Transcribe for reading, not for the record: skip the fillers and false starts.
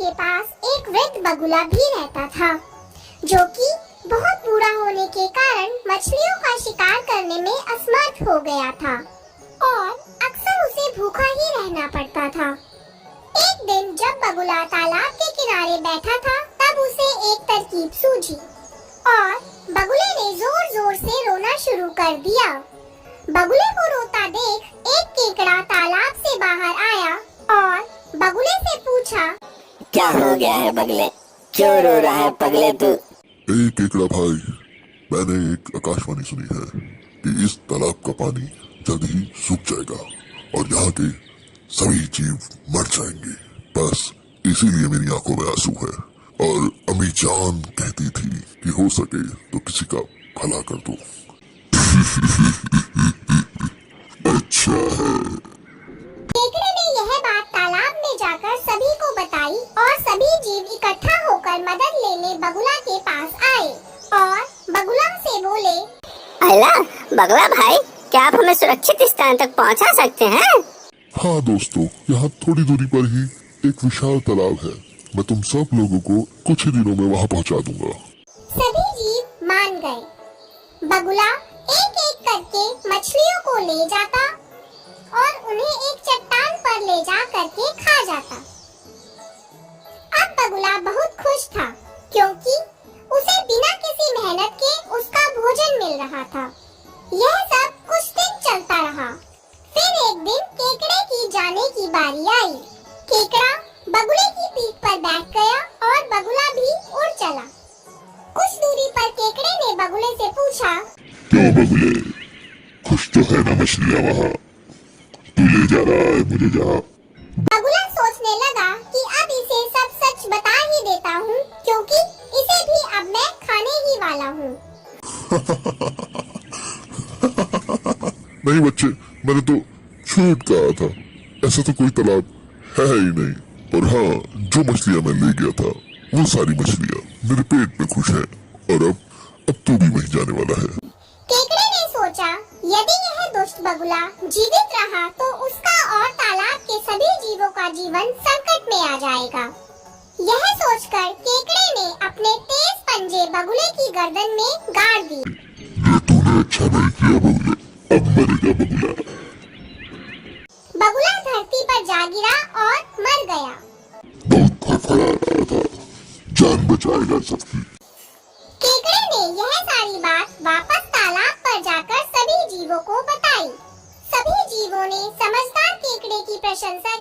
के पास एक वृद्ध बगुला भी रहता था, जो कि बहुत बूढ़ा होने के कारण मछलियों का शिकार करने में असमर्थ हो गया था और अक्सर उसे भूखा ही रहना पड़ता था। एक दिन जब बगुला तालाब के किनारे बैठा था, तब उसे एक तरकीब सूझी और बगुले ने जोर जोर से रोना शुरू कर दिया। बगुले को रोता देख एक केकड़ा तालाब से बाहर आया और बगुले से पूछा, क्या हो गया है बगले, क्यों रो रहा है पगले तू? केकड़ा भाई, मैंने एक आकाशवाणी सुनी है कि इस तालाब का पानी जल्द ही सूख जाएगा और यहाँ के सभी जीव मर जाएंगे। बस इसीलिए मेरी आंखों में आंसू है और अम्मी जान कहती थी कि हो सके तो किसी का भला कर दो। अच्छा है। केकड़े ने यह बात तालाब में जाकर सभी को बताई और सभी जीव इकट्ठा होकर मदद लेने बगुला के पास आए और बगुला से बोले, अल्लाह बगला भाई, क्या आप हमें सुरक्षित स्थान तक पहुंचा सकते हैं? हाँ दोस्तों, यहाँ थोड़ी दूरी पर ही एक विशाल तालाब है। मैं तुम सब लोगों को कुछ ही दिनों में वहाँ पहुँचा दूंगा। सभी जीव मान गए। बगुला एक एक करके मछलियों को ले जाता और उन्हें एक चट्टान पर ले जा करके खा जाता। अब बगुला बहुत खुश था, क्योंकि उसे बिना किसी मेहनत के उसका भोजन मिल रहा था। यह सब कुछ दिन चलता रहा। फिर एक दिन केकड़े की जाने की बारी आई। केकड़ा बगुले की पीठ पर बैठ गया और बगुला भी उड़ चला। कुछ दूरी पर केकड़े ने बगुले से पूछा, क्यों बगुले, खुश तो है ना मछलियाँ वहाँ? तू ले जा रहा है मुझे जहाँ। बगुला सोचने लगा कि अब इसे सब सच बता ही देता हूँ, क्योंकि इसे भी अब मैं खाने ही वाला हूँ। नहीं बच्चे, मैंने तो झूठ कहा था। ऐसा तो कोई तालाब है ही नहीं। और हाँ, जो मछलियाँ मैं ले गया था वो सारी मछलियाँ मेरे पेट में खुश है और अब तू भी वहीं जाने वाला है। केकड़े ने सोचा, यदि यह दुष्ट बगुला जीवित रहा तो उसका और तालाब के सभी जीवों का जीवन संकट में आ जाएगा। यह सोचकर केकड़े ने अपने तेज पंजे बगुले की गर्दन में गाड़ दिए। ये तूने अच्छा नहीं किया बगुले, अब मरेगा बगुला। बगुला धरती पर जा गिरा और मर गया। बहुत फड़फड़ा रहा था, जान बचाएगा सबकी। केकड़े ने यह सारी बात वापस तालाब पर जाकर सभी जीवों को बताई। सभी जीवों ने समझदार केकड़े की प्रशंसा की।